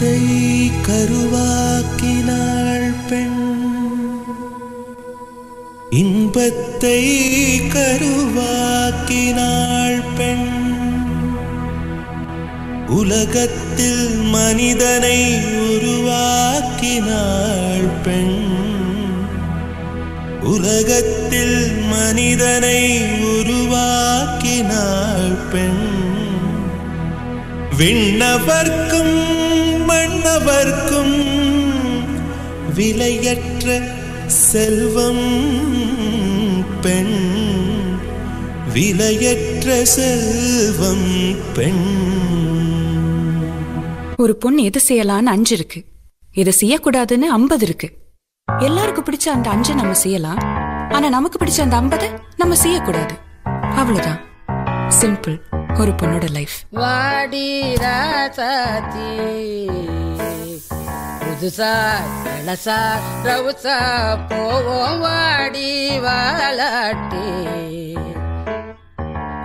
இன்பத்தை கருவாக்கினாள் பெண், இன்பத்தை கருவாக்கினாள் பெண். உலகத்தில் மனிதனை உருவாக்கினாள் பெண், உலகத்தில் மனிதனை உருவாக்கினாள் பெண். விண்ணவர்க்கும் மன்னவர்க்கும் விலையற்ற செல்வம் பெண், விலையற்ற செல்வம் பெண். ஒரு பொண்ணு எது செய்யலான்னு 5 இருக்கு, எது செய்யக்கூடாதுன்னு 50 இருக்கு. எல்லாருக்கும் பிடிச்ச அந்த 5 நம்ம செய்யலாம், ஆனா நமக்கு பிடிச்ச அந்த 50 நம்ம செய்யக்கூடாது. அவ்வளவுதான், சிம்பிள் ஒரு பொண்ணோட லைஃப். வாடி ராசாத்தி புதுசா இளசா ரவுசா போவோம் வாடி வாலாட்டி.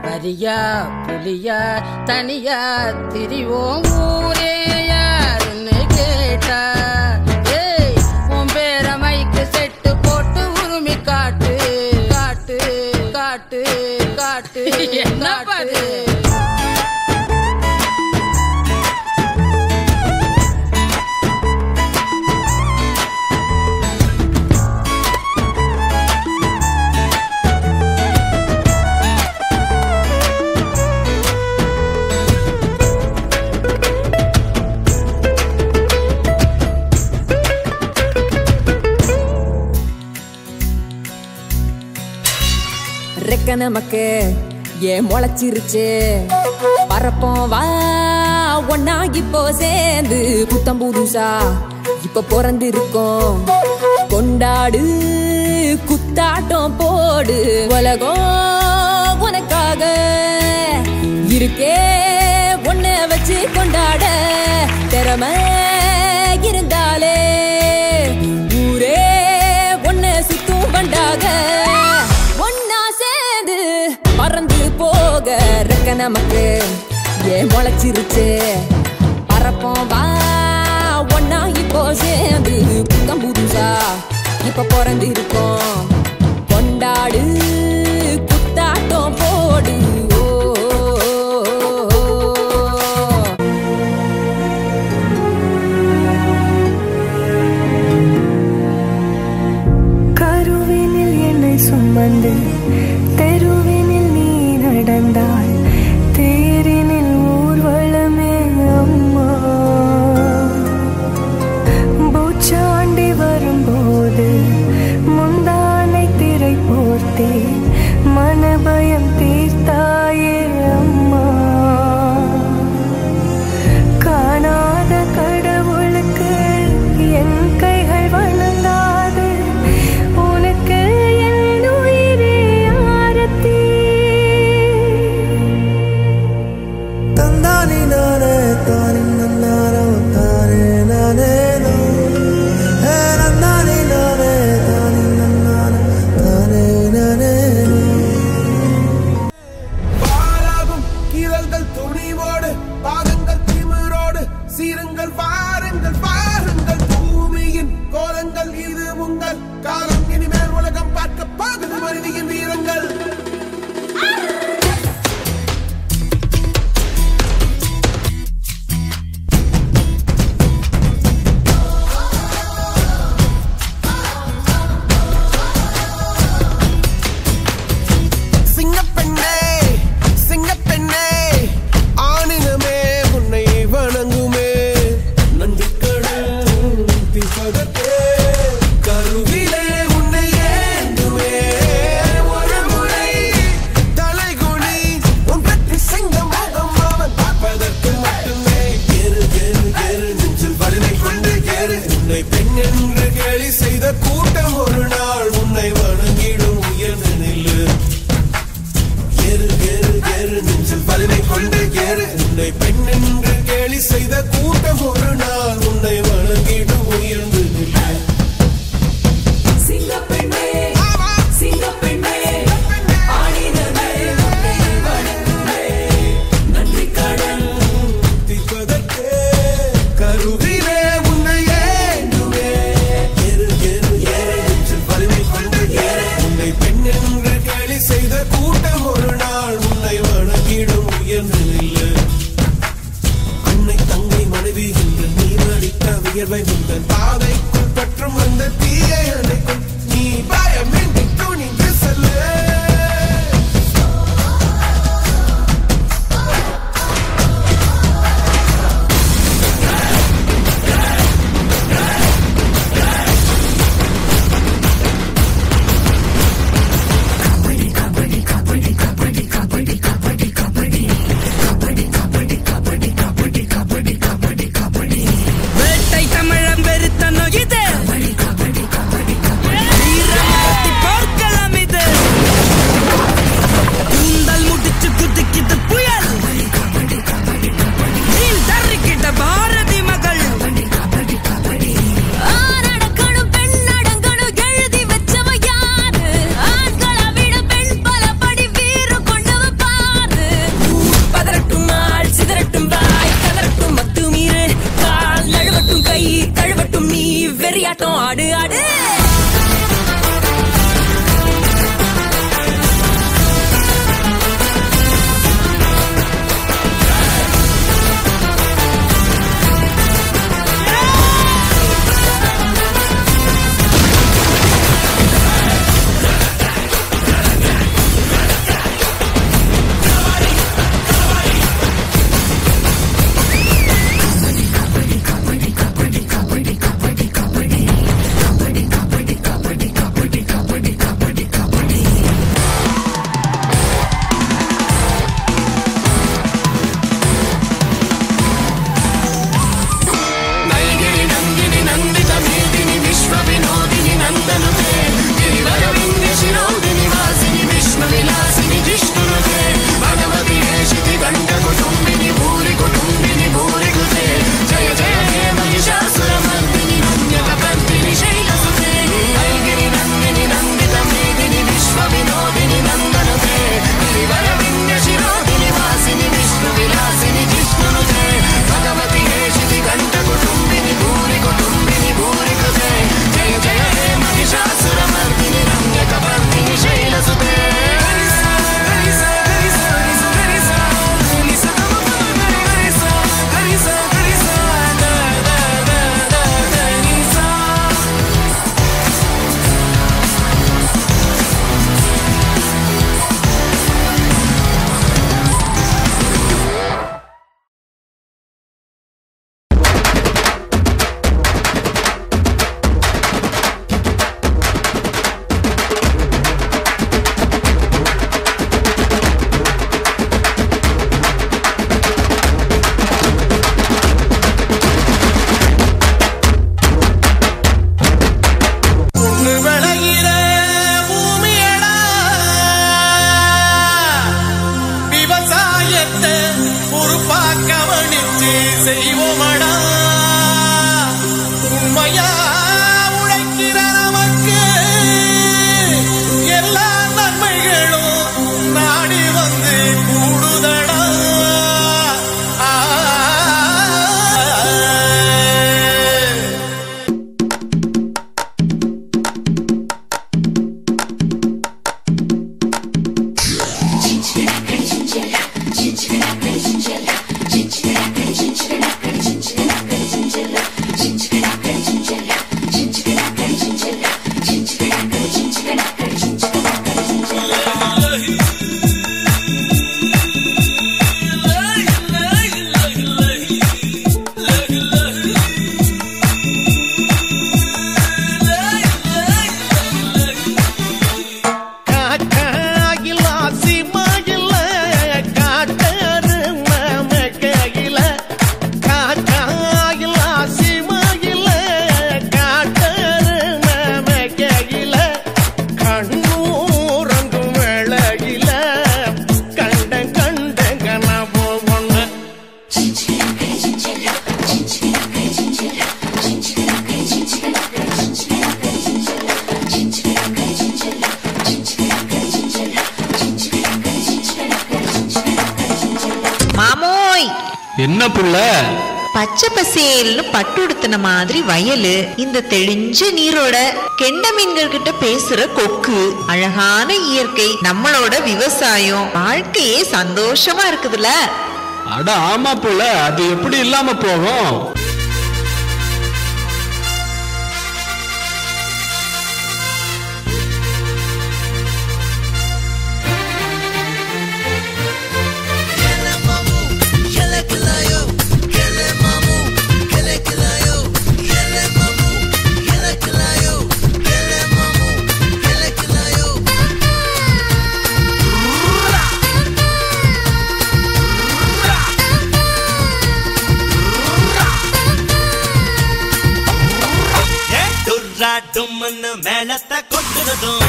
வரியா புலியா தனியா திரிவோம் ஊரே யாருன்னு கேட்டா. உன் பேர மைக்கு செட்டு போட்டு உரிமை காட்டு காட்டு காட்டு காட்டு. என்ன பாரு ரெக்க நமக்கு ஏன் முளைச்சிருச்சு, பரப்போம் வா ஒன்னா இப்போ சேர்ந்து. புத்தம் புதுசா இப்ப பிறந்திருக்கோம், கொண்டாடு குத்தாட்டம் போடு. உலகம் உனக்காக இருக்கே ஒன்ன வச்சு கொண்டாட. திறமை இருந்தாலே ஊரே ஒன்ன சுத்தும் பண்டாக. பறந்து போக ரெக்க நமக்கு ஏன் முளைச்சிருச்சு, பரப்போம் வா ஒன்னா இப்போ சேர்ந்து. புத்தம் புதுசா இப்ப பிறந்து இருக்கோம், கொண்டாடு குத்தாட்டம் போடு. கருவினில் என்னை சுமந்து தெருவினில் நீ நடந்தாய், தேரினில் ஊர்வலமே அம்மா. பூச்சாண்டி வரும்போது முந்தானை திரை போர்த்தே மனபயம் தீர்த்தாயே அம்மா. காணாத கடவுளுக்கு என் கைகள் வணங்காது, உனக்கு என் உயிரே ஆரத்தி. தந்தானி நானே தானி நன்னாரோ தானே நானே நோ. நந்தானி நானே தானி நன்னாரோ தானே நானே நோ. பாலாகும் கீரல்கள் துணிவோடு பாதங்கள் திமிரோடு சீருங்கள் பாருங்கள் பாருங்கள். பூமியின் கோலங்கள் இது உங்கள் காலம், இனிமேல் உலகம் பார்க்க போகுது மனிதியின் வீரங்கள். சிங்கப்பெண்ணே சிங்கப்பெண்ணே ஆணினமே உன்னை வணங்குமே. நந்திக்கடல் திசகத்தே கருவிலே உன்னை ஏந்துமே. ஒரு முறை தலைகுனி உன் பற்றி சிங்க முகம் அவன் பார்ப்பதற்கு மட்டுமே. ஏறு ஏறு ஏறு நெஞ்சில் வலிமை கொண்டு ஏறு. உன்னை பெண் என்று கேலி செய்த கூட்டம் ஒரு நாள் உன்னை வணங்கிடும் உயர்ந்து நில்லு. ஏறு ஏறு ஏறு நெஞ்சில் வலிமை கொண்டு ஏறு. உன்னை பெண் என்று கேலி செய்த கூட்டம் ஒரு நாள் உன்னை வணங்கிடும் உயர்ந்து நில்லு. சிங்கப்பெண்ணே சிங்கப்பெண்ணே ஆணினமே உன்னை வணங்குமே. நன்றி கடல் திப்பதற்கே கருவி கூட்டம் ஒரு நாள் உன்னை வணங்கிடும் உயர்ந்து நில்லு. அன்னை தங்கை மனைவி என்று நீ நடித்த வியர்வை முந்தன் பாதைக்குள் பற்றும் அந்த தீயை அணைக்கும். நீ பயமின்றி துணிந்து செல்லு. என்ன புள்ள பச்சை பசேல்னு பட்டு உடுத்தின மாதிரி வயலு, இந்த தெளிஞ்ச நீரோட கெண்ட மீன்கள் கிட்ட பேசுற கொக்கு, அழகான இயற்கை, நம்மளோட விவசாயம், வாழ்க்கையே சந்தோஷமா இருக்குதுல்ல. அட ஆமா போல, அது எப்படி இல்லாம போகும்? டும்னு மேலத்தை கொட்டுறதும்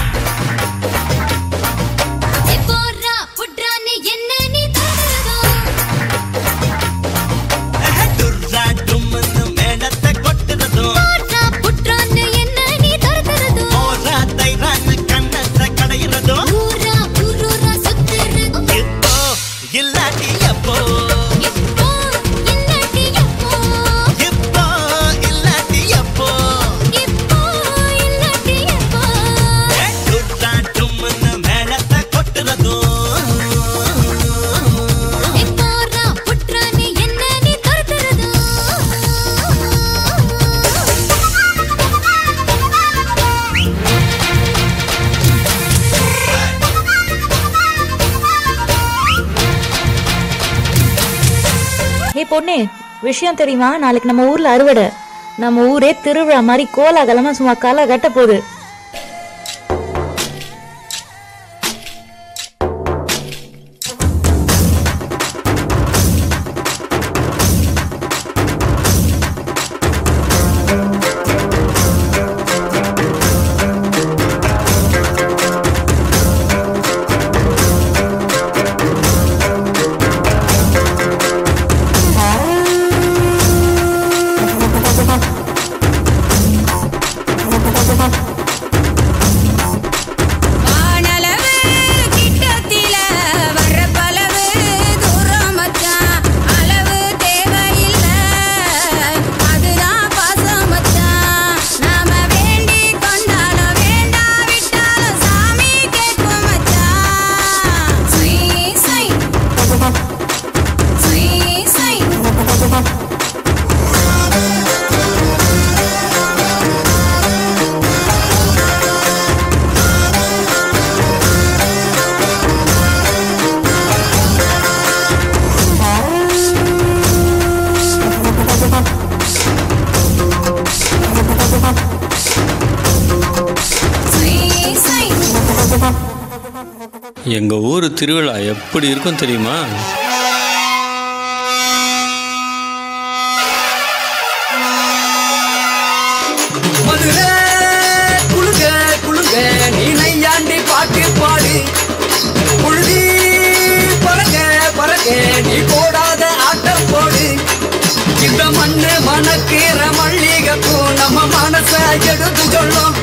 பொண்ணு, விஷயம் தெரியுமா? நாளைக்கு நம்ம ஊர்ல அறுவடை. நம்ம ஊரே திருவிழா மாதிரி கோலாகலமா சும்மா களை கட்ட போகுது. எங்க ஊர் திருவிழா எப்படி இருக்கும் தெரியுமா? மதுரை குளுங்க குளுங்க நீ நையாண்டி பாட்டு பாடு, புழுதி பறக்க பறக்க நீ போடாத ஆட்டம் போடு. இந்த மண்ணு மணக்கிற மல்லிகைப்பூ நம்ம மனச எடுத்து சொல்லும்,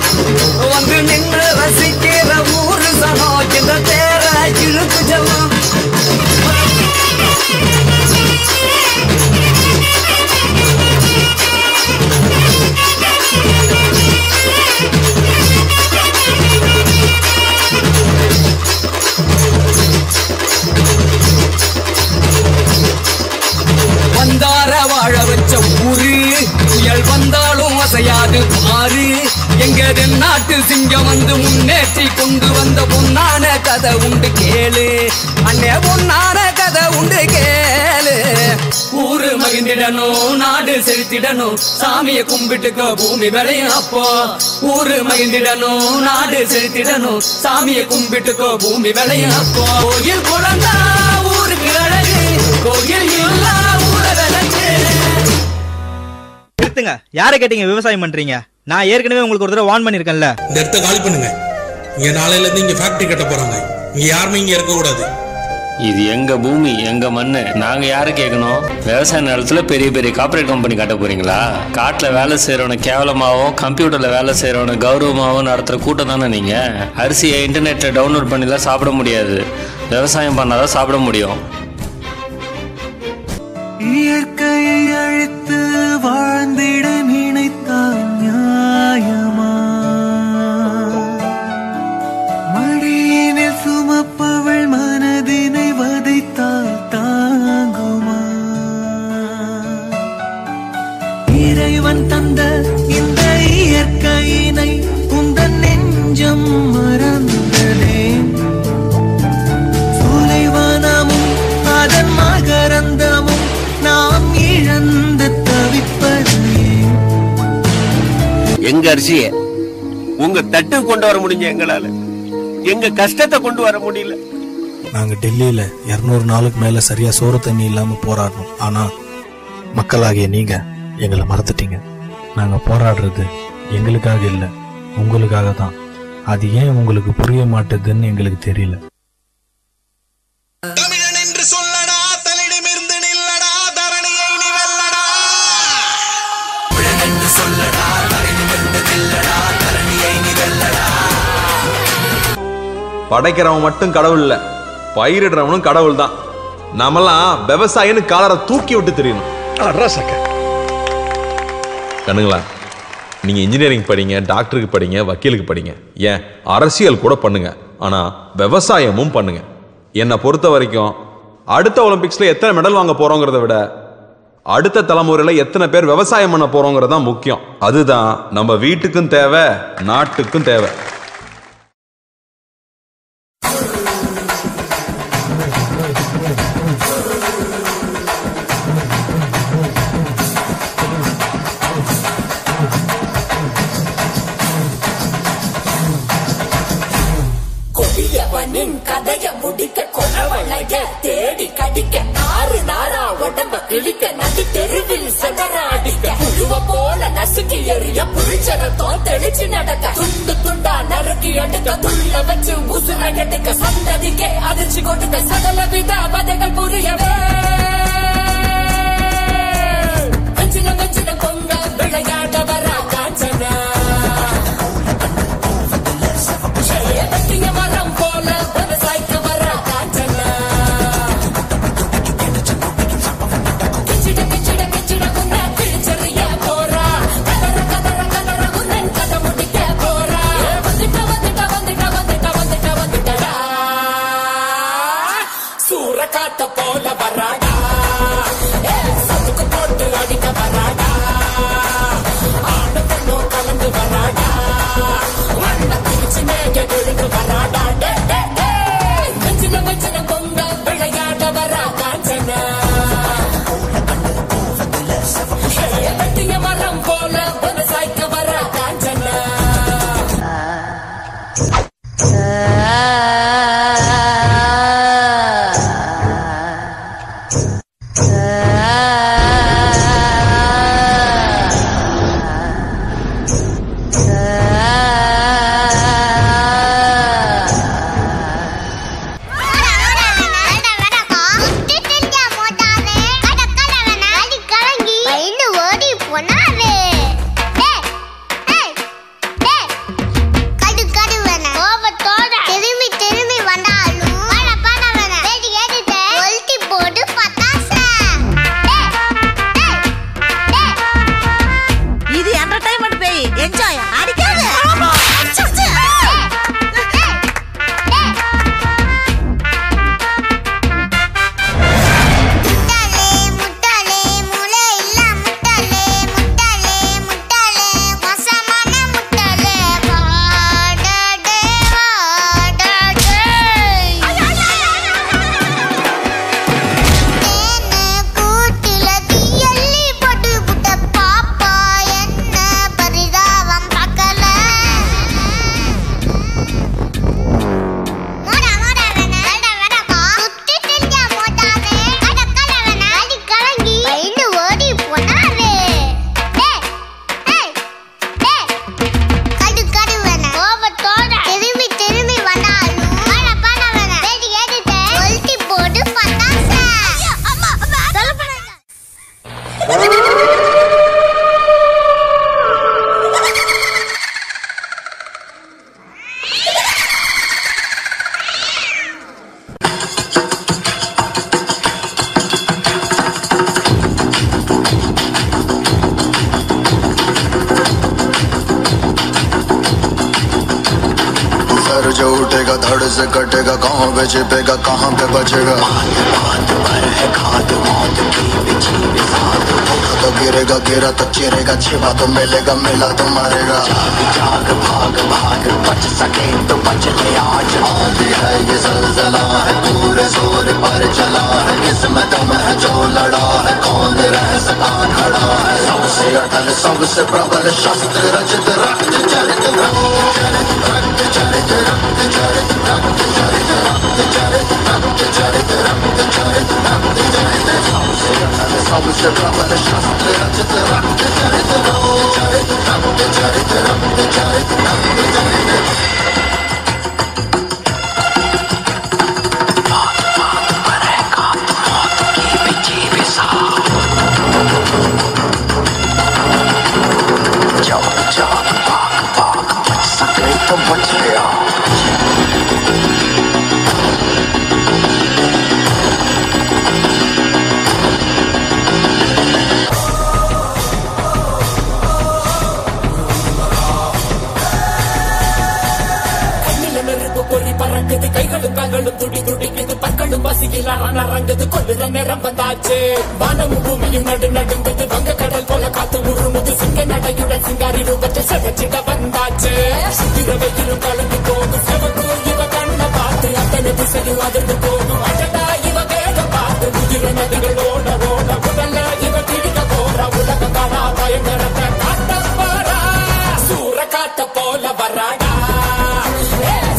வந்து நின்று ரசிக்கிற ஊரு சனம் இந்த தேர இழுத்து செல்லும். வந்தார வாழ வச்ச ஊரு, புயல் வந்தாலும் அசையாது பாரு. எங்க நாட்டு சிங்கம் வந்து முன்னேற்றி கொண்டு வந்த பொன்னான கதை உண்டு கேளு, அண்ணே பொன்னான கதை உண்டு கேளு. ஊரு மகிழ்ந்திடணும், நாடு செலுத்திடணும், சாமியை கும்பிட்டுக்க பூமி விளையும் அப்போ. ஊரு மகிழ்ந்திடணும், நாடு செலுத்திடணும், சாமியை கும்பிட்டுக்க பூமி விளையும் அப்போ. கோயில் குழந்தா ஊருக்கு அழகு, கோயில் இல்லா நிறுத்துங்க. யாரை கேட்டீங்க விவசாயம் பண்றீங்க? நான் ஏற்கனவே உங்களுக்கு ஒரு தடவை வார்ன் பண்ணிருக்கேன்ல. இந்த இடத்த காலி பண்ணுங்க. இங்க நாளையில இருந்து இங்க ஃபேக்டரி கட்ட போறாங்க. இங்க யாருமே இங்க இருக்க கூடாது. இது எங்க பூமி, எங்க மண்ணு. நாங்க யாரை கேட்கணும்? விவசாய நிலத்துல பெரிய பெரிய கார்பரேட் கம்பெனி கட்ட போறீங்களா? காட்டுல வேலை செய்யறவன கேவலமாவும், கம்ப்யூட்டர்ல வேலை செய்யறவன கௌரவமாவும் நடத்துற கூட்டம் தானே நீங்க. அரிசியை இன்டர்நெட்ல டவுன்லோட் பண்ணிலாம் சாப்பிட முடியாது, விவசாயம் பண்ணாதான் சாப்பிட முடியும். இயற்கையை அழித்து வாழ்ந்திட நினைத்தால் நியாயமா? மடியினில் சுமப்பவள் மனதினை வதைத்தால் தாங்குமா? இறைவன் தந்த இந்த இயற்கையினை உந்தன் நெஞ்சம் மறந்ததே. சூலைவனமும் அதன் மகரந்தமும் நாம் இழந்து தவிப்பது. எங்க அரிசிய உங்க தட்டு கொண்டு வர முடிஞ்ச எங்களால எங்க கஷ்டத்தை கொண்டு வர முடியல. நாங்க டெல்லியில 200 நாளுக்கு மேல சரியா சோறு தண்ணி இல்லாம போராடணும். ஆனா மக்களாகிய நீங்க எங்களை மறந்துட்டீங்க. நாங்க போராடுறது எங்களுக்காக இல்ல, உங்களுக்காக தான். அது ஏன் உங்களுக்கு புரிய மாட்டேதுன்னு எங்களுக்கு தெரியல. தமிழன் என்று சொல்லடா, தன்னிடமிருந்து நில்லடா, தரணியை நீ வெல்லடா. தமிழன் என்று சொல்லடா, தன்னிடமிருந்து நில்லடா, தரணியை நீ வெல்லடா. படைக்கிறவன் மட்டும் கடவுள் இல்ல, பயிரிடுறவனும் கடவுள் தான். நாமெல்லாம் விவசாயின்னு காலரை தூக்கி விட்டு தெரியணும். கண்ணுங்களா, நீங்க இன்ஜினியரிங் படிங்க, டாக்டருக்கு படிங்க, வக்கீலுக்கு படிங்க, ஏன் அரசியல் கூட பண்ணுங்க. ஆனா விவசாயமும் பண்ணுங்க. என்னை பொறுத்த வரைக்கும் அடுத்த ஒலிம்பிக்ஸ்ல எத்தனை மெடல் வாங்க போறோங்கிறத விட அடுத்த தலைமுறையில எத்தனை பேர் விவசாயம் பண்ண போறோங்கிறது தான் முக்கியம். அதுதான் நம்ம வீட்டுக்கும் தேவை, நாட்டுக்கும் தேவை. கதைய முடிக்க கொலவளைய தேடி கடிக்க 6 நாரா உடம்ப கிழிக்க நடு தெருவில் சதராடிக்க புழுவ போல நசுக்கி எறிய புளிச்சரத்தோம் தெளிச்சு நடக்க துண்டு துண்டா நறுக்கி எடுக்க துள்ள வச்சு உசுர எடுக்க சந்ததிக்கே அதிர்ச்சி கொடுக்க சகல வித வதைகள் புரியவே வெஞ்சின வெஞ்சின பொங்க விளையாட வர காஞ்சனா மரம் போல விவசாயிக்க வர காஞ்சனா கிச்சிட கிச்சிட கிச்சிட உன்ன கிழிச்சறிய போறா கதற கதற கதற உன்னன் கதை முடிக்க போறா வந்துட்ட வந்துட்ட வந்துட்ட வந்துட்ட வந்துட்ட வந்துட்டடா சூற காத்த போல வராடா சதுக்கு போட்டு அடிக்க வராடா ஆண்டு பெண்ணோ கலந்து வராடா வண்ண திருச்சி மேக விழுந்து வராடா வெஞ்சின வெஞ்சின பொங்க விளையாட வரா காஞ்சனா வெட்டிய மரம் போல விவசாயிக்க வரா காஞ்சனா कैसे कटेगा, कहाँ पे छिपेगा, कहाँ पे बचेगा। हाथ पर है खाद मौत की बिछी साथ, तो गिरेगा गिरा तो चिरेगा, छिपा तो मिलेगा, मिला तो मारेगा। जाग जाग भाग भाग बच सके तो बच ले आज, आंधी है ये ज़लज़ला है, पूरे जोर पर चला है, किस्मत में है जो लड़ा है, कौन रह सका खड़ा है। सबसे अटल सबसे प्रबल शस्त्र रचित रक्त चरित रक्त चरित रक्त चरित रक्त चरित रक्त चरित रक्त चरित रक्त चरित रक्त चरित रक्त चरित, सबसे अटल सबसे प्रबल शस्त्र रचित रक्त चरित रक्त चरित रक्त चरित रक्त चरित रक्त चरित। கைகளும் கால்களும் துடி துடிக்குது, பற்களும் பசிக்கலான ரங்குது, கொள்ளுற நேரம் வந்தாச்சு. வானமும் பூமியும் நடு நடுங்குது, வங்க கடல் போல காத்து உருமுது, சிங்க நடையுடன் சிங்காரி ரூபத்தை செவச்சிட வந்தாச்சு. சுத்திர வெயிலும் கலந்து போகும், செவக்கு இவ கண்ணை பார்த்து அத்தனை திசையும் அதிர்ந்து போகும். அடடா இவ வேகம் பார்த்து உயிர நதிகள் ஓட ஓட, உடல்ல இவ கிடிக்க போற, உலக காணா பயங்கரத்தை காட்ட போறா, சூற காத்த போல வராடா,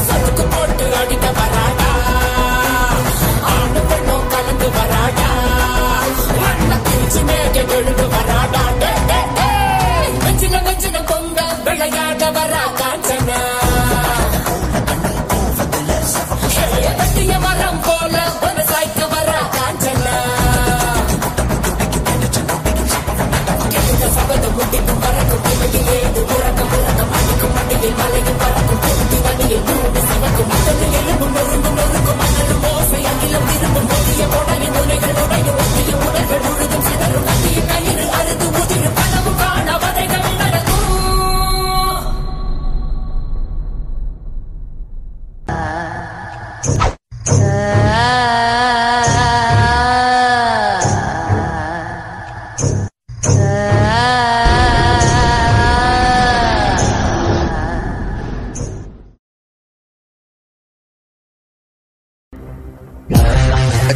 சதுக்கு போட்டு அடிக்க வராடா, ஆணு பெண்ணும் கலந்து வராடா, மண்ண பிரிச்சு மேக எழுந்து வராடா. நெஞ்சில நெஞ்சில பொங்க விளையாட வரா காஞ்சனா, வெட்டிய மரம் போல ஒரு சாய்க்க வரா காஞ்சனா. சபதம் முட்டிக்கும் பறக்கும் ஏது உறக்கம் உறக்கம் அடிக்கும் மண்டியில் மலையும் பறக்கும் பொருத்தி வண்டியில் நூறு சிவக்கும் முதலில் எலும்பும் நொறுங்கும் நொறுக்கும் மன்னரும் ஓசை அகிலம் திரும்பும் பொதிய உடலின் முனைகள் உடையும் ஒட்டிய உடல்கள் முழுதும் சிதறும் கட்டிய கயிறு அறுது உதிரும் கனவு காண வதைகள் நடக்கும்.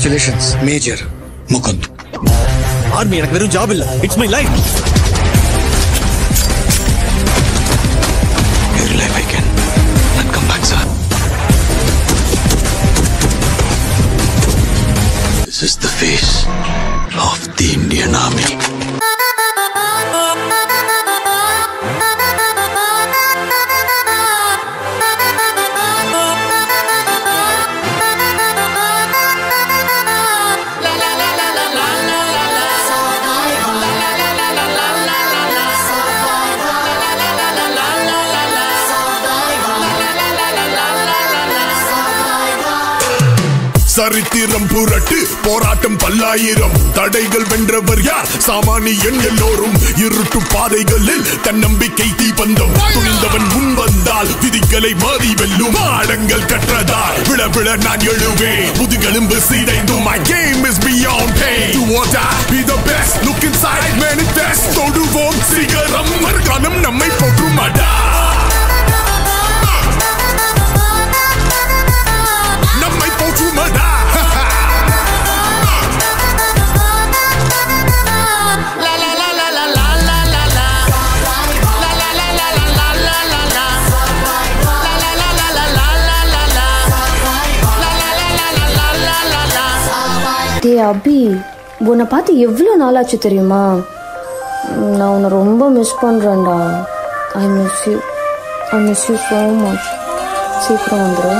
Congratulations, Major Mukund. ஆர்மி எனக்கு வெறும் ஜாப் இல்ல, it's my life. Your life I can not come back, sir. This is the face of the Indian Army. சரித்திரம் புரட்டு போராட்டம் பல்லாயிரம், தடைகள் வென்றவர் யார், சாமானியன் எல்லோரும். இருட்டு பாதைகளில் தன்னம்பிக்கை தீபந்தம், துணிந்தவன் முன் வந்தால் விதிகளை மாறி வெல்லும். பாடங்கள் கற்றதால் விழ விழ நான் எழுவேன், முதுகெலும்பு சீதைந்து. My game is beyond pain. Do or die, be the best. Look inside, manifest. தொடுவோம் சிகரம், மறுகாலம் நம்மை போற்றுமடா, நம்மை போற்றுமடா. டே அபி, உன்னை பார்த்து எவ்வளோ நாளாச்சு தெரியுமா? நான் உன்னை ரொம்ப மிஸ் பண்ணுறேன்டா. I miss you so much. சீக்கிரம் வந்துடு.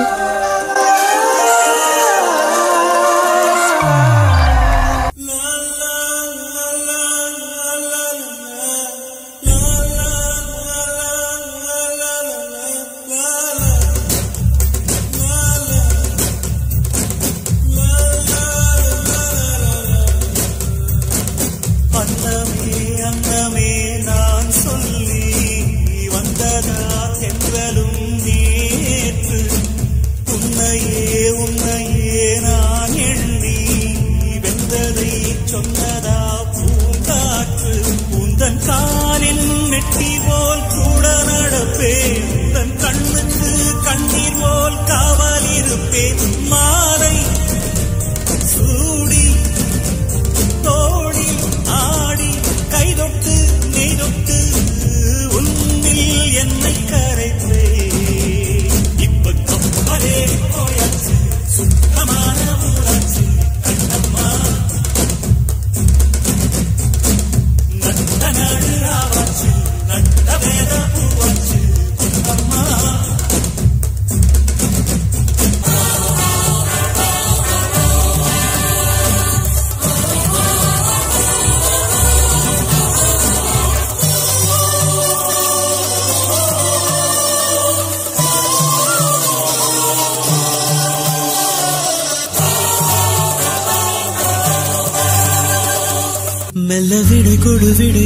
மெல்ல விடை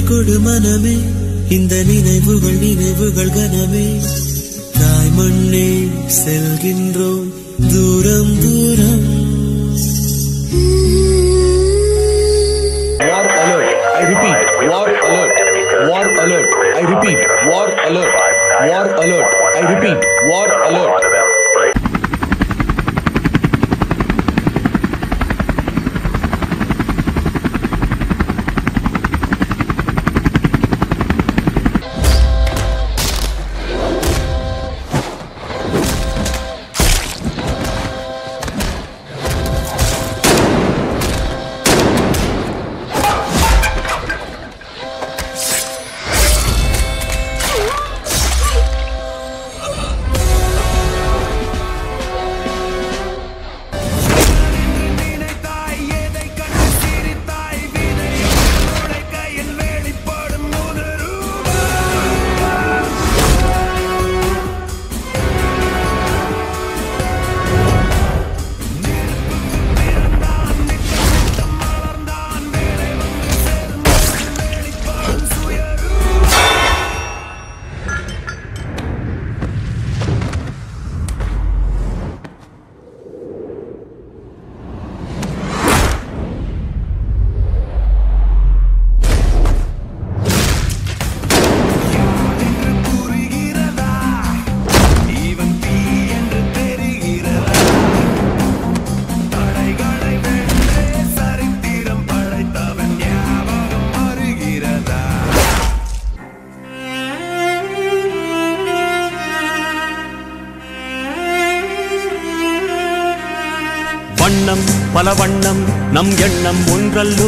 கொடு மனமே, இந்த நினைவுகள் கனமே. தாய் மண்ணே செல்கின்றோம் தூரம் தூரம். War alert. I repeat, war alert. War alert. I repeat, war alert. War alert. I repeat, war alert. வண்ணம் பல வண்ணம் நம் எண்ணம் ஒன்றல்லோ,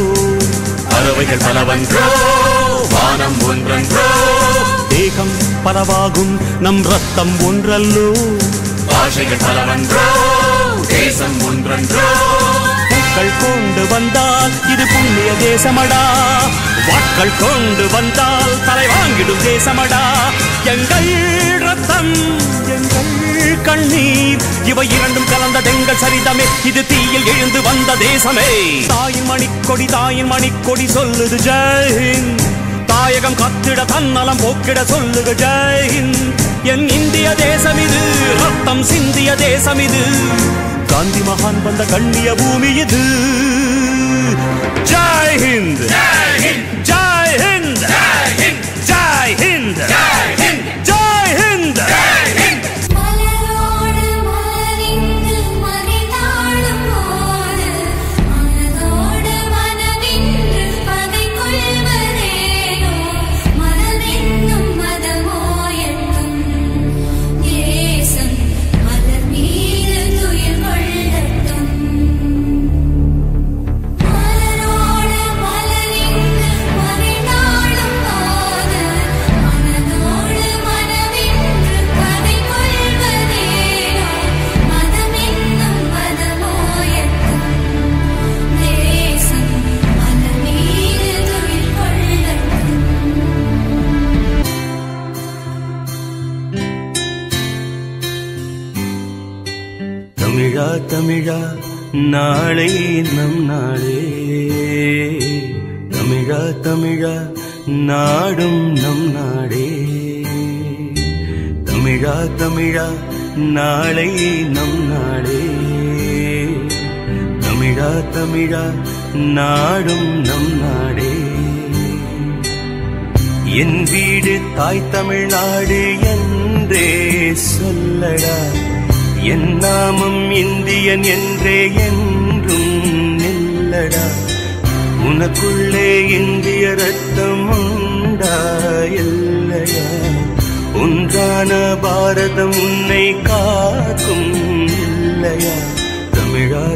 பறவைகள் பலவன்றோ வானம் ஒன்றன்றோ, தேகம் பலவாகும் நம் ரத்தம் ஒன்றல்லோ, பாஷைகள் பலவன்றோ தேசம் ஒன்றன்றோ. பூக்கள் கொண்டு வந்தால் இது புண்ணிய தேசமடா, வாட்கள் கொண்டு வந்தால் தலை வாங்கிடும் தேசமடா. எங்கள் ரத்தம் எங்கள் கண்ணீர் இவை இரண்டும் கலந்த எங்கள் சரிதமே, இது தீயில் எழுந்து வந்த தேசமே. தாயின் மணிக்கொடி சொல்லுது ஜெய்ஹிந்த், தாயகம் கத்திட தன்னலம் போக்கிட சொல்லுக ஜெய்ஹிந்த். என் இந்திய தேசம் இது, ரத்தம் சிந்திய தேசம் இது, காந்தி மகான் வந்த கண்ணிய பூமி இது. ஜெய்ஹிந்த் ஜெய்ஹிந்த் ஜெய்ஹிந்த் ஜெய்ஹிந்த் ஜெய்ஹிந்த். தமிழா நாளை நம் நாளே, தமிழா நாடும் நம் நாடே. தமிழா நாளை நம் நாடே, தமிழா நாடும் நம் நாடே. என் வீடு தாய் தமிழ்நாடு என்றே சொல்லடா, என் நாமம் இந்தியன் என்றே என்றும் நில்லடா. உனக்குள்ளே இந்திய ரத்தம் உண்டா இல்லையா, ஒன்றான பாரதம் உன்னை காக்கும் இல்லையா. தமிழா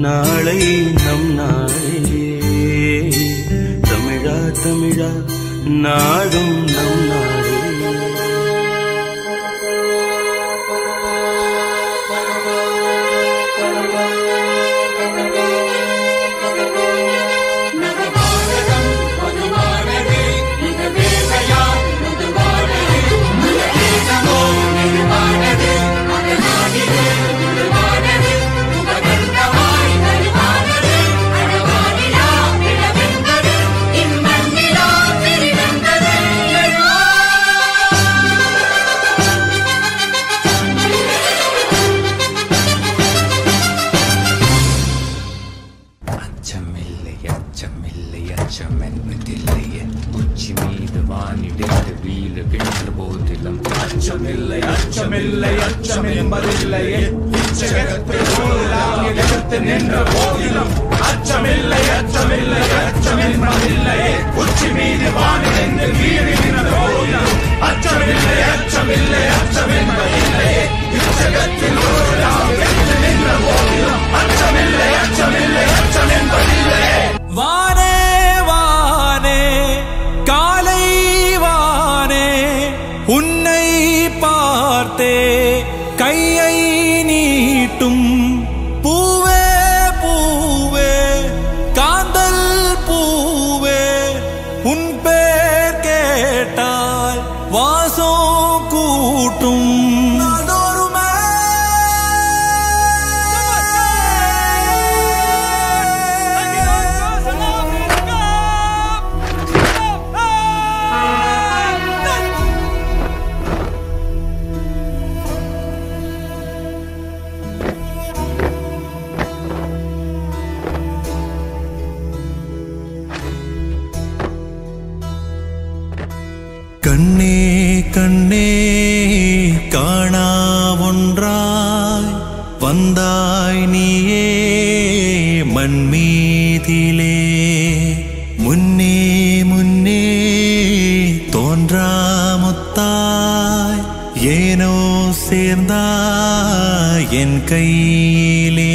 நாளை நம் நாளே, தமிழா நாடும் நம் நாடே. Bye. அச்சம் என்பதில்லையே உச்சி மீது வானிடித்து வீழுகின்ற போதிலும் அச்சமில்லை அச்சமில்லை அச்சம் என்பதில்லையே ஜகத்தில் எதிர்த்து நின்ற போதிலும் அச்சமில்லை அச்சமில்லை அச்சம் என்பதில்லையே உச்சி மீது வானிடித்து வீழுகின்ற போதிலும் அச்சமில்லை அச்சமில்லை அச்சம் என்பதில்லையே ஜகத்தில் எதிர்த்து நின்ற போதிலும் அச்சமில்லை அச்சமில்லை அச்சம் என்பதில்லையே. வானே வானே காலை வானே உன்னை பார்த்தே கையை நீட்டும் பூவே பூவே காந்தல் பூவே உன் பேர் கேட்டால் வாசம் கூட்டும். கண்ணே கண்ணே காணா ஒன்றாய் வந்தாய் நீயே மண்மீதிலே முன்னே முன்னே தோன்றா முத்தாய் ஏனோ சேர்ந்தாய் என் கையிலே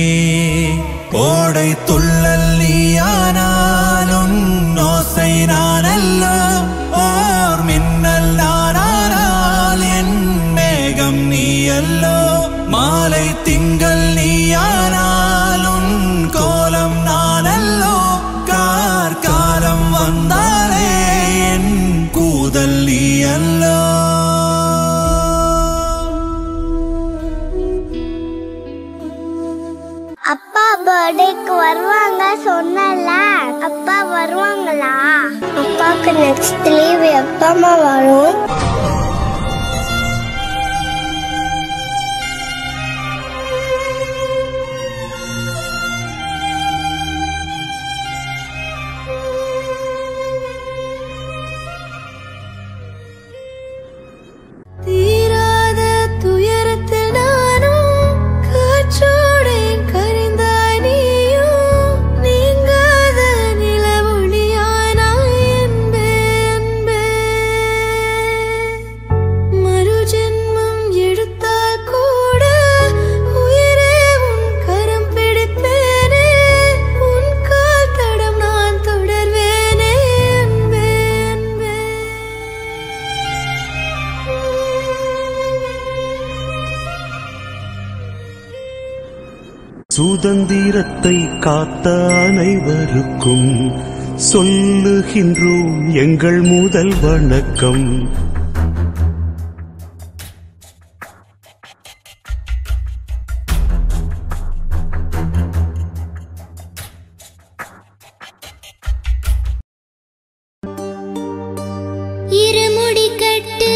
ஓடை துள்ளல் நீயானாலும் ஓசை நானல்ல ஓர் மின்னல் நானால் என் மேகம் நீயல்லோ மாலை திங்கள் நீயானாலும் கோலம் நானல்லோ கார்காலம் வந்தாலே என் கூதல் நீயல்லோ. அப்பா பர்த்டேக்கு வருவாங்க சொன்னல, அப்பா வருவாங்களா? அப்பாக்கு நெக்ஸ்ட் லீவ் எப்பமா வரும்? தீராத துயரத்தில் நானும் காற்றோடேன் கரைந்தாய் நீயும் நீங்காத நிலவொளியானாய் அன்பே அன்பே. மறுஜென்மம் எடுத்தால் கூட உயிரே உன் கரம் பிடிப்பேனே உன் கால் தடம் நான் தொடர்வேனே அன்பே அன்பே. சுதந்திரத்தை காத்த அனைவருக்கும் சொல்லுகின்றோம் எங்கள் முதல் வணக்கம். இருமுடி கட்டு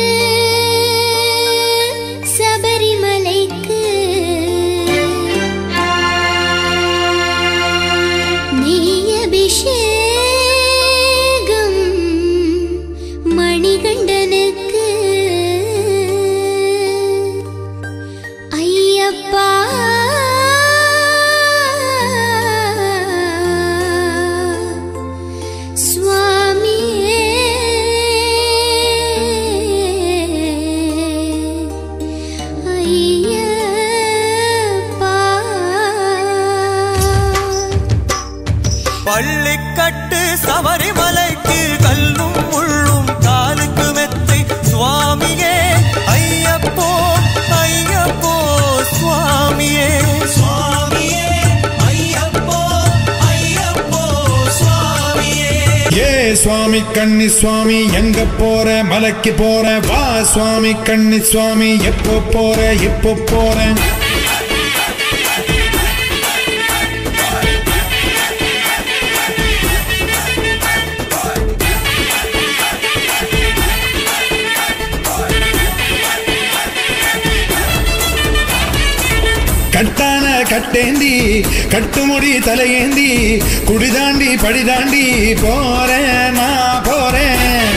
சபரிமலைக்கு நீ அபிஷேகம் மணிகண்டனுக்கு ஐயப்பா சுவாமியே ஐயப்பா. பள்ளிக்கட்டு சபரிமலைக்கு கல்லும் முள்ளும் காலுக்கு மெத்தை சுவாமியே ஐயப்போ ஐயப்போ சுவாமியே சுவாமியே ஐயப்போ ஐயப்போ சுவாமியே. ஏ சுவாமி கன்னி சுவாமி எங்க போற மலைக்கு போற வா சுவாமி கன்னி சுவாமி எப்போ போற எப்போ போற. கட்டான கட்ட கட்டேந்தி கட்டுமுடி தலையேந்தி குடிதாண்டி படிதாண்டி போறேன் நான் போறேன்.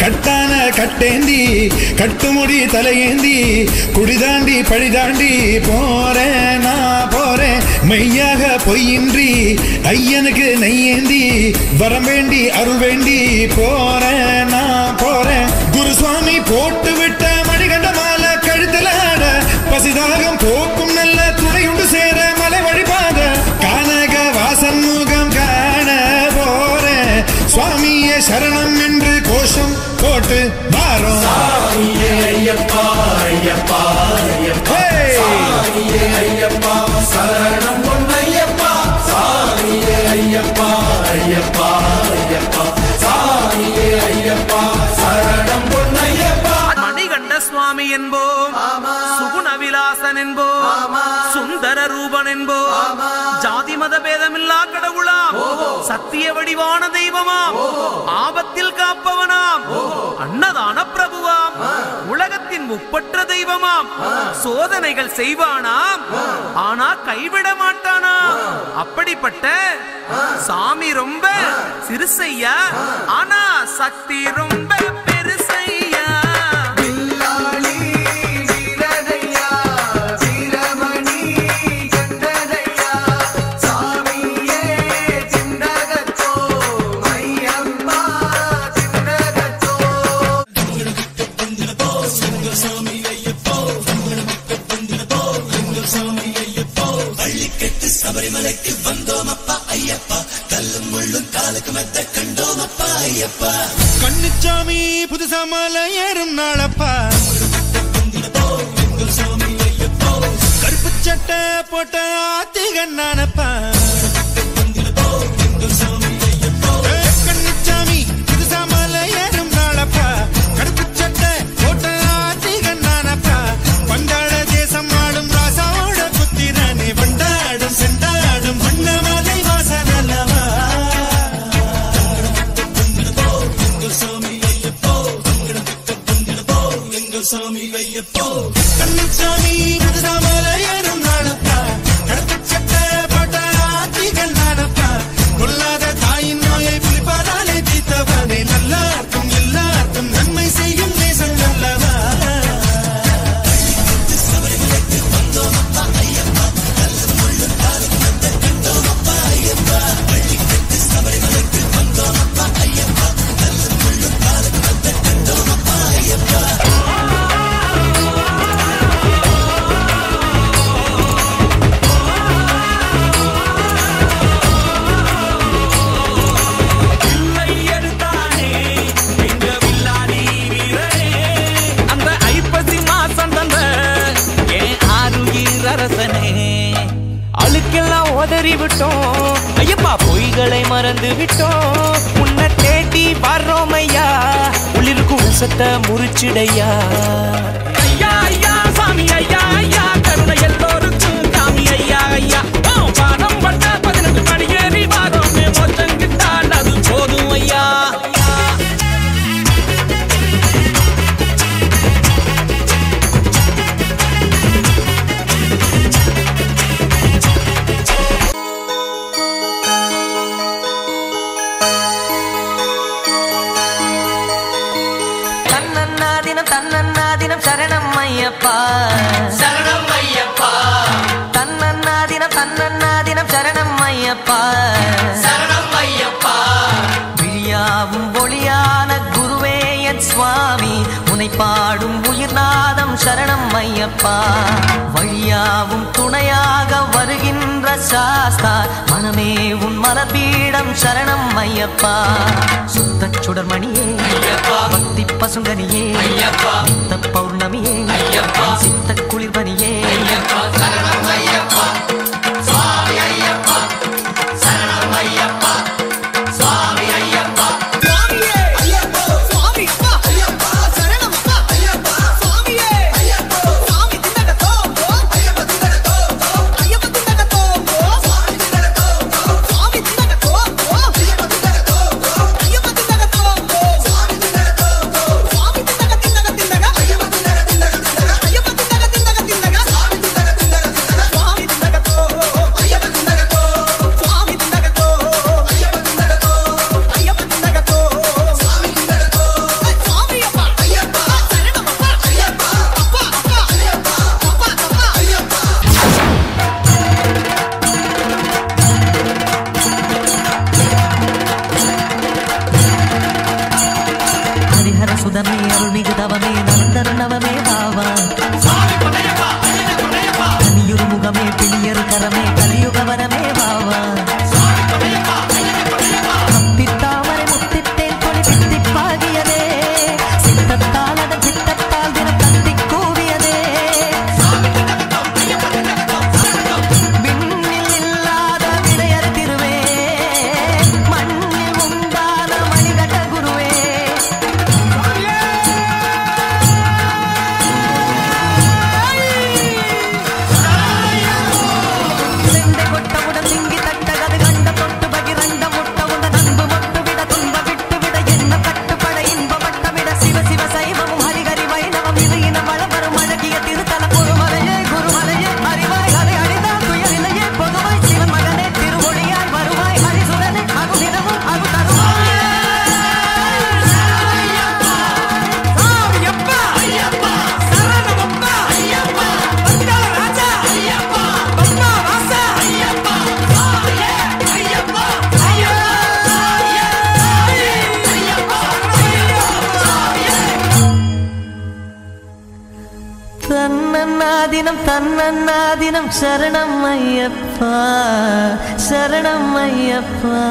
கட்டான கட்டேந்தி கட்டுமுடி தலையேந்தி குடிதாண்டி படிதாண்டி போறேன் நான் போறேன். மெய்யாக பொய்யின்றி ஐயனுக்கு நெய்யேந்தி வரம் வேண்டி அருள் வேண்டி போறேன் நான் போறேன். குருசுவாமி போட்டு விட்ட மணிகண்ட மாலை கழுத்துல ஆட பசிதாகம் போக்கும் நல்ல துணையுண்டு சேர மலை வழிபாத கானக வாசன் முகம் காண போறேன். சுவாமியே சரணம் என்று கோஷம் போட்டு வாரோம். சாமியே ஐயப்பா ஐயப்பா ஐயப்பா சாமியே ஐயப்பா சரணம் பொன்னையப்பா சாமியே ஐயப்பா ஐயப்பா ஐயப்பா சாமியே ஐயப்பா சரணம் பொன்னையப்பா. மணிகண்ட சுவாமி என்போம், சுகுணவிலாசன் என்போம், சுந்தர ரூபன் என்போம், ஜாதி மத பேதமில்லா கடவுளாம், சத்திய வடிவான தெய்வமாம், ஆபத்தில் காப்பவனாம், அன்னதான பிரபுவாம், உலகத்தின் முப்பற்ற தெய்வமாம், சோதனைகள் செய்வானாம் ஆனா கைவிட மாட்டானாம். அப்படிப்பட்ட சாமி ரொம்ப சிறுசையா ஆனா சக்தி ரொம்ப பெருசையா. சபரிமலைக்கு வந்தோமப்பா ஐயப்பா கல்லும் முள்ளும் காலுக்கு மெத்த கண்டோமப்பா ஐயப்பா. கண்ணுச்சாமி புதுசா மலை ஏறும் நாளப்பா கருப்பு சட்டை போட்ட ஆத்திகண்ணானப்பா. கண்ணுச்சாமி புதுசா மலை ஏறும் நாளப்பா கருப்பு சட்டை போட்ட ஆத்திகண்ணானப்பா. பந்தாள தேசம் ஆடும் ராசாவோட புத்திரனே வண்டாடும் செண்டாடும் வண்ணமலை வாசனல்லவா. சாமி ஐயப்போ கண்ணுச்சாமி புதுசா மலை ஏறும் நாளப்பா கருப்பு சட்டை போட்ட ஆத்திகண்ணானப்பா. கொள்ளாத தாயின் நோயை பிடிப்பாராலே தீர்த்தவனே நல்லார்க்கும் எல்லாருக்கும் நன்மை செய்யும் நேசம் அல்லவா. அழுக்கெல்லாம் உதறி விட்டோம் ஐயப்பா, பொய்களை மறந்து விட்டோம். உன்னை தேடி வர்றோம் ஐயா, உள்ளிருக்கும் உசத்தை முறிச்சிடையா. ஐயா ஐயா சாமி ஐயா ஐயா கருணை எல்லோருக்கும் காமி ஐயா ஐயா. பாடம் பட்ட 18 படி ஏறி வாரோம் மொத்தங்கிட்டால் அது போதும் ஐயா. தன்னன்னாதினம் சரணம் ஐயப்பா சரணம் ஐயப்பா. தன்னன்னாதினம் சரணம் ஐயப்பா சரணம் ஐயப்பா. விழியாவும் ஒளியான குருவே என் சுவாமி உனை பாடும் உயிர்நாதம் சரணம் ஐயப்பா. வழியாவும் துணையாக வருகின்ற சாஸ்தா மனமே உன் மலபீடம் சரணம் ஐயப்பா. சுத்த சுடர்மணியே பக்தி பசுங்கனியே நித்த பௌர்ணமியே சித்த குளிர்பனியே சரணம் ஐயப்பா சுவாமி ஐயப்பா சரணம் ஐயப்பா சுவாமி ஐயப்பா. தன்னன்னாதினம் தன்னன்னாதினம் சரணம் ஐயப்பா சரணம் Ayyappa.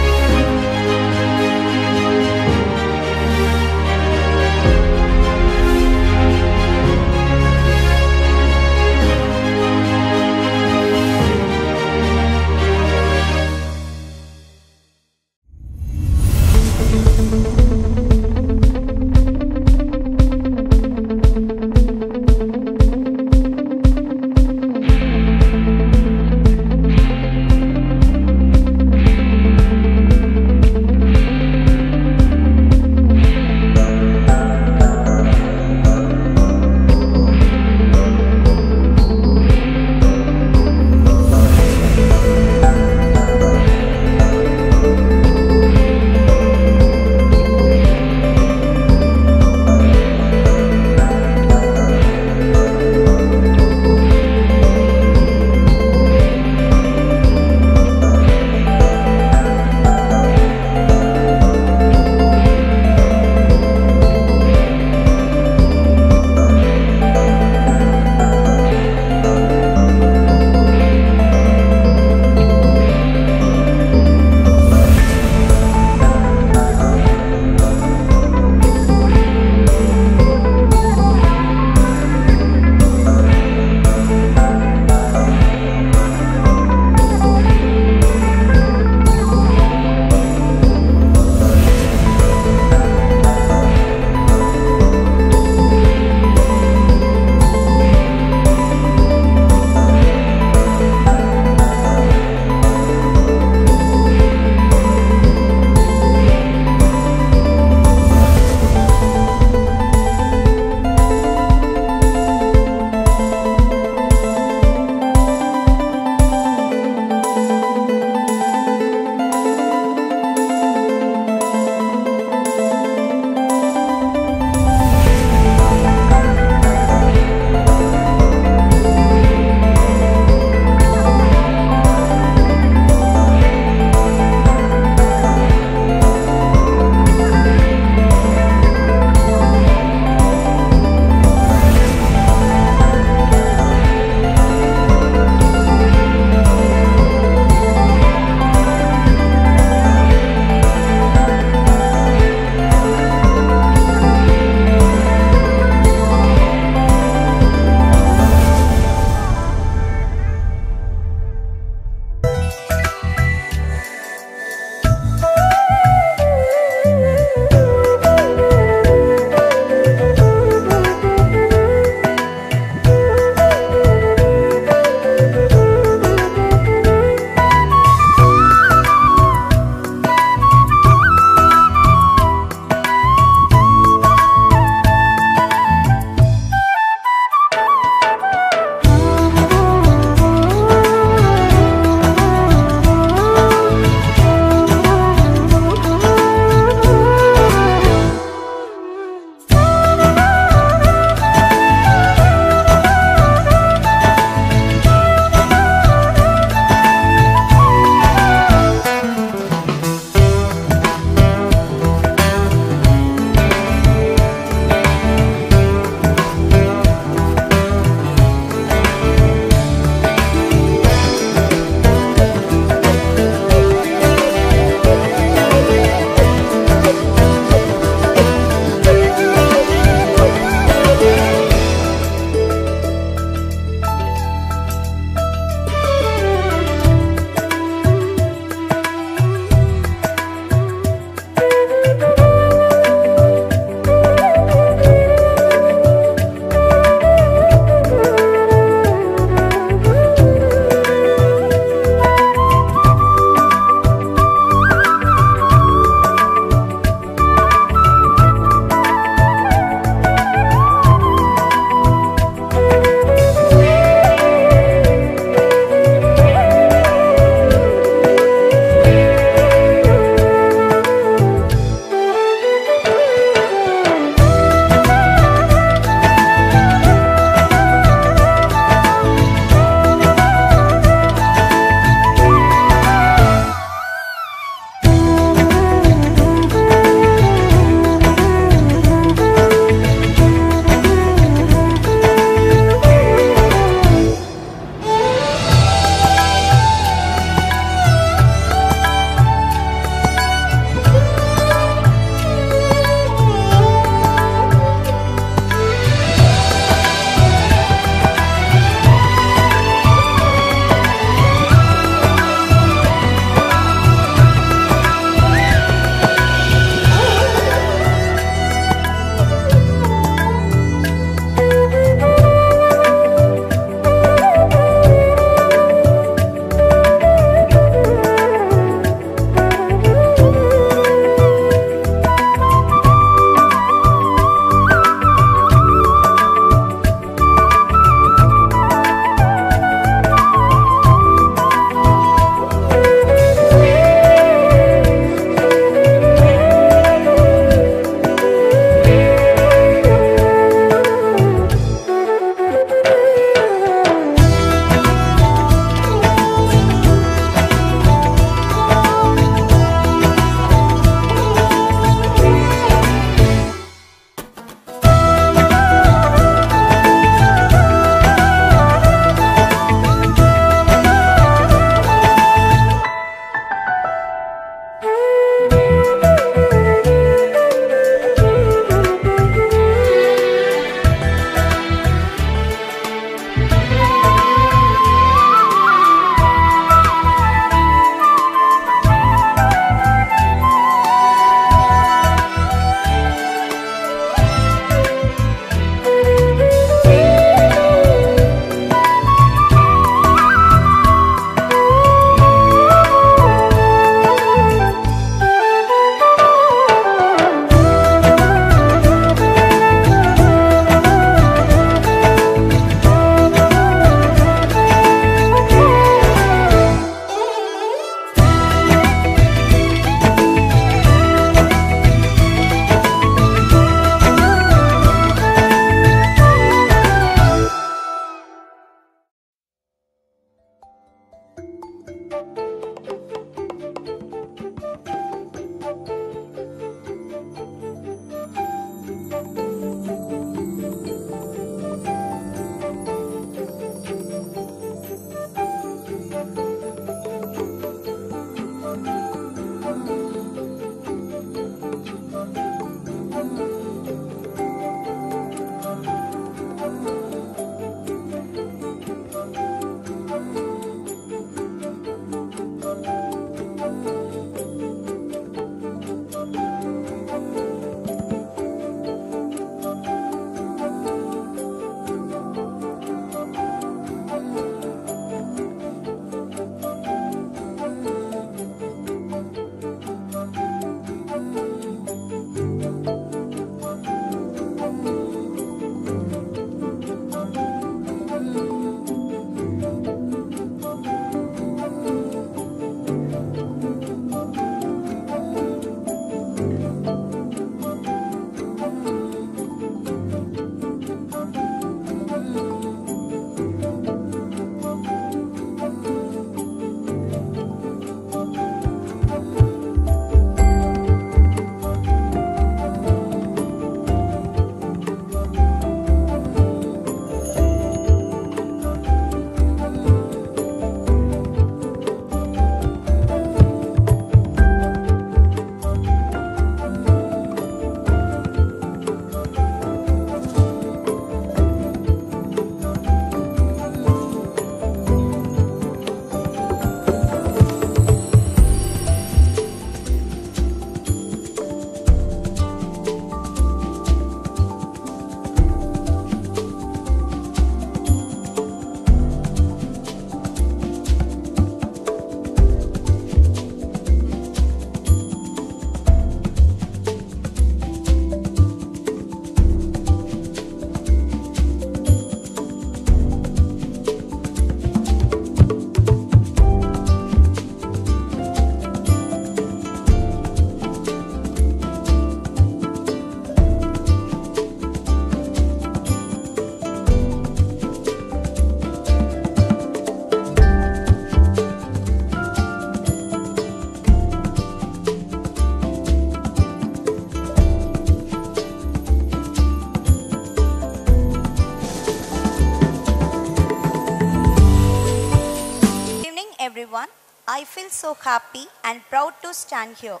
everyone. I feel so happy and proud to stand here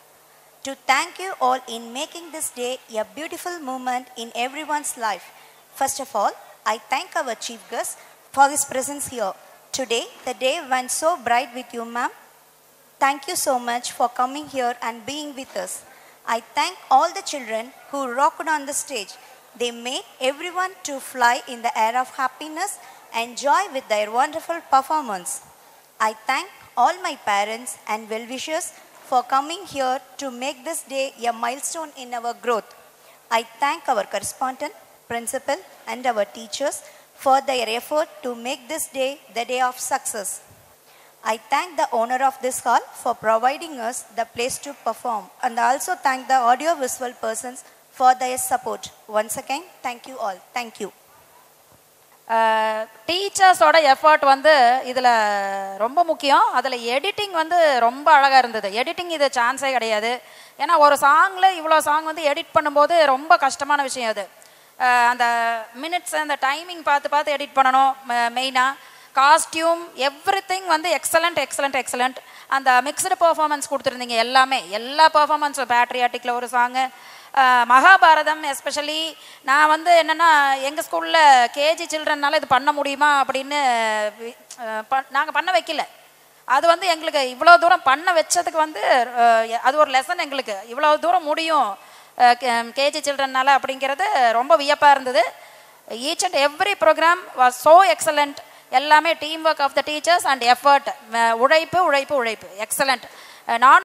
to thank you all in making this day a beautiful moment in everyone's life. First of all, I thank our chief guest for his presence here. Today, the day went so bright with you, ma'am. Thank you so much for coming here and being with us. I thank all the children who rocked on the stage. They made everyone to fly in the air of happiness and joy with their wonderful performance. I thank all my parents and well-wishers for coming here to make this day a milestone in our growth. I thank our correspondent, principal, and our teachers for their effort to make this day the day of success. I thank the owner of this hall for providing us the place to perform, and I also thank the audio-visual persons for their support. Once again, thank you all. Thank you. டீச்சர்ஸோட effort வந்து இதில் ரொம்ப முக்கியம். அதில் editing வந்து ரொம்ப அழகாக இருந்தது. எடிட்டிங் இது சான்ஸே கிடையாது. ஏன்னா ஒரு சாங்கில் இவ்வளோ சாங் வந்து எடிட் பண்ணும்போது ரொம்ப கஷ்டமான விஷயம் அது. அந்த மினிட்ஸ் அந்த டைமிங் பார்த்து எடிட் பண்ணணும். மெயினாக காஸ்டியூம் எவ்ரிதிங் வந்து எக்ஸலண்ட். அந்த மிக்சடு பர்ஃபார்மன்ஸ் கொடுத்துருந்தீங்க. எல்லா பர்ஃபார்மன்ஸும் பேட்ரியாட்டிக்கில் ஒரு சாங்கு, மகாபாரதம் எஸ்பெஷலி. நான் வந்து என்னென்னா எங்கள் ஸ்கூலில் கேஜி சில்ட்ரன்னால இது பண்ண முடியுமா அப்படின்னு நாங்கள் பண்ண வைக்கல. அது வந்து எங்களுக்கு இவ்வளோ தூரம் பண்ண வச்சதுக்கு வந்து அது ஒரு லெசன். எங்களுக்கு இவ்வளோ தூரம் முடியும் கேஜி சில்ட்ரன்னால அப்படிங்கிறது ரொம்ப வியப்பாக இருந்தது. Each and every program was so excellent. எல்லாமே team work of the teachers and effort. உழைப்பு எக்ஸலண்ட். நான்